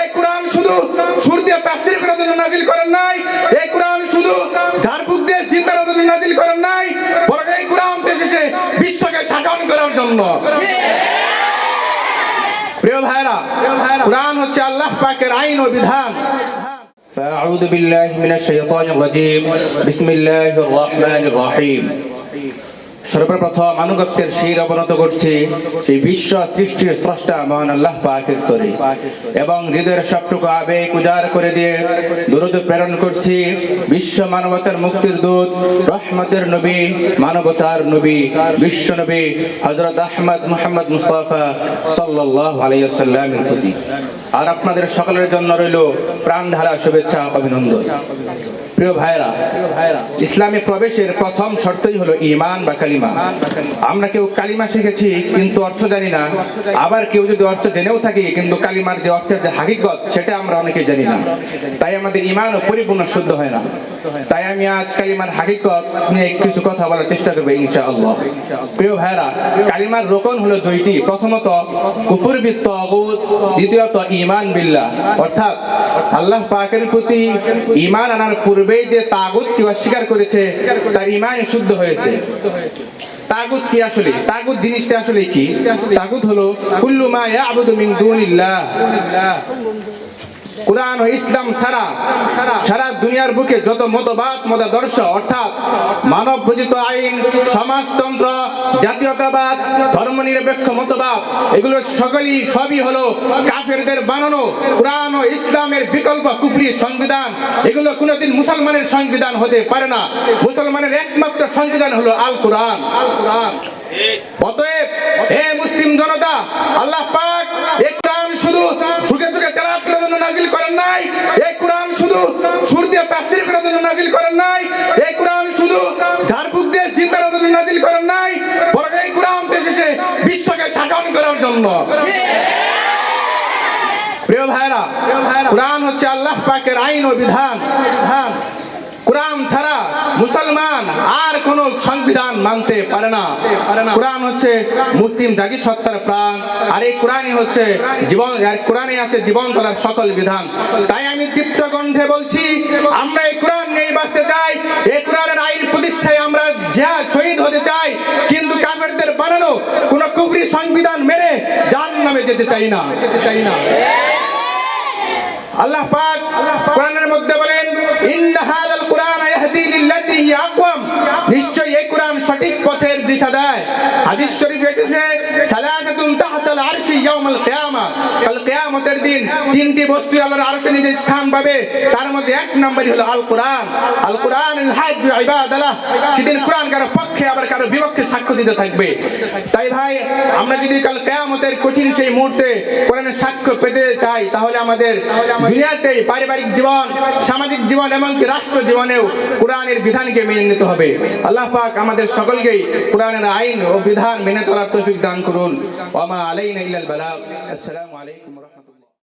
এই কোরআন শুধু সুর দিয়ে তাফসীর করার জন্য নাজিল করেন নাই, এই কোরআন শুধু ঝাড়ফুঁক দিয়ে জিন্দার জন্য নাজিল করেন নাই, বরং এই কোরআন এসেছে বিশ্বকে শাসন করার জন্য। প্রিয় ভাইরা, কোরআন হচ্ছে আল্লাহ পাকের আইন ও বিধান। فأعوذ بالله من الشيطان الرجيم بسم الله الرحمن الرحيم সর্বপ্রথম আনুগত্যের শির অবনত করছি সেই বিশ্ব সৃষ্টির স্রষ্টা মহান আল্লাহ পাকের তরে, এবং হৃদয়ের সবটুকু আবেগ উজাড় করে দিয়ে দরুদ প্রেরণ করছি বিশ্ব মানবতার মুক্তির দূত, রহমতের নবী, মানবতার নবী, বিশ্ব নবী হযরত আহমদ মুহাম্মদ মুস্তাফা সাল্লাল্লাহু আলাইহি ওয়াসাল্লামের প্রতি। আর আপনাদের সকলের জন্য রইল প্রাণঢালা শুভেচ্ছা, অভিনন্দন। প্রিয় ভাইরা, ইসলামে প্রবেশের প্রথম শর্তই হলো ঈমান বা কালিমা। আমরা কেউ কালিমা শিখেছি কিন্তু অর্থ জানি না, আবার কেউ যদি অর্থ জেনেও থাকি কিন্তু কালিমার যে অর্থের যে হাকিকত সেটা আমরা অনেকে জানি না, তাই আমাদের ঈমানও পরিপূর্ণ শুদ্ধ হয় না। তাই আমি আজ কালিমার হাকিকত নিয়ে কিছু কথা বলার চেষ্টা করব ইনশাআল্লাহ। প্রিয় ভাইরা, কালিমার রোকন হলো দুইটি, প্রথমত কুফর বিত তাগুত, দ্বিতীয়ত ঈমান বিল্লাহ, অর্থাৎ আল্লাহ পাকের প্রতি ঈমান আনার পূর্বে যে তাগুতকে অস্বীকার করেছে তার ঈমান শুদ্ধ হয়েছে। তাগুত কি আসলে? তাগুত জিনিসটা আসলে কি? তাগুত হলো কুল্লু মা ইয়াবুদু মিন দুনিল্লাহ। কুরআন ও ইসলাম সারা দুনিয়ার বুকে যত মতবাদ, মতাদর্শ অর্থাৎ মানব রচিত আইন, সমাজতন্ত্র, জাতীয়তাবাদ, ধর্মনিরপেক্ষ মতবাদ, এগুলো সবই হলো কাফেরদের বানানো কুরআন ও ইসলামের বিকল্প কুফরি সংবিধান। এগুলো কোনোদিন মুসলমানের সংবিধান হতে পারে না। মুসলমানের একমাত্র সংবিধান হলো আল কুরআন। অতএব হে মুসলিম জনতা, আল্লাহ পাক এই কোরআন শুধু যুগে যুগে তেলাওয়াত করার জন্য নাজিল করেন নাই, এই কোরআন শুধু সুর দিয়ে তাফসীর করার জন্য নাজিল করেন নাই, এই কোরআন শুধু ঝাড়ফুঁক দিয়ে জিন্দার জন্য নাজিল করেন নাই, বরং এই কোরআন এসেছে বিশ্বকে শাসন করার জন্য। প্রিয় ভাইরা, কোরআন হচ্ছে আল্লাহ পাকের আইন ও বিধান। কোরআন ছাড়া মুসলমান আর কোন সংবিধান মানতে পারে না। কোরআন হচ্ছে মুসলিম জাতির সত্তার প্রাণ, আর এই কোরআনই হচ্ছে জীবন, আর কোরআনে আছে জীবন চলার সকল বিধান। তাই আমি তৃপ্ত কণ্ঠে বলছি, আমরা এই কোরআন নিয়ে বাঁচতে চাই, এই কোরআনের আইন প্রতিষ্ঠায় আমরা শহীদ হতে চাই, কিন্তু কাফেরদের বানানো কোন কুফরি সংবিধান মেনে জাহান্নামে যেতে চাই না। আল্লাহ পাক কোরআনের মধ্যে বলেন, ইন্না হাযাল কুরআন ইয়াহদি লিল্লাতী হিয়া আকওয়াম, নিশ্চয়ই এই কোরআন সঠিক পথের দিশা দেয়। হাদিস শরীফে এসেছে, সালাতুন তাহতাল আরশি ইয়াউমাল কিয়ামা, কাল কিয়ামতের দিন তিনটি বস্তু আল্লাহর আরশে নিজের স্থান পাবে, তার মধ্যে এক নম্বরই হলো আল কোরআন। আল কোরআনুল হাজ্জু ইবাদাল্লাহ, সেদিন কোরআন কারো পক্ষে আবার কারো বিপক্ষে সাক্ষ্য দিতে থাকবে। তাই ভাই, আমরা যদি কাল কিয়ামতের কঠিন সেই মুহূর্তে কোরআনের সাক্ষ্য পেতে চাই, তাহলে আমাদের দুনিয়াতেই পারিবারিক জীবন, সামাজিক জীবন, এমনকি রাষ্ট্র জীবনেও কোরআনের বিধানকে মেনে নিতে হবে। আল্লাহ পাক আমাদের সকলকেই কোরআনের আইন ও বিধান মেনে চলার তৌফিক দান করুন। ওয়া মা আলাইনা ইল্লাল বালাগ। আসসালামু আলাইকুম।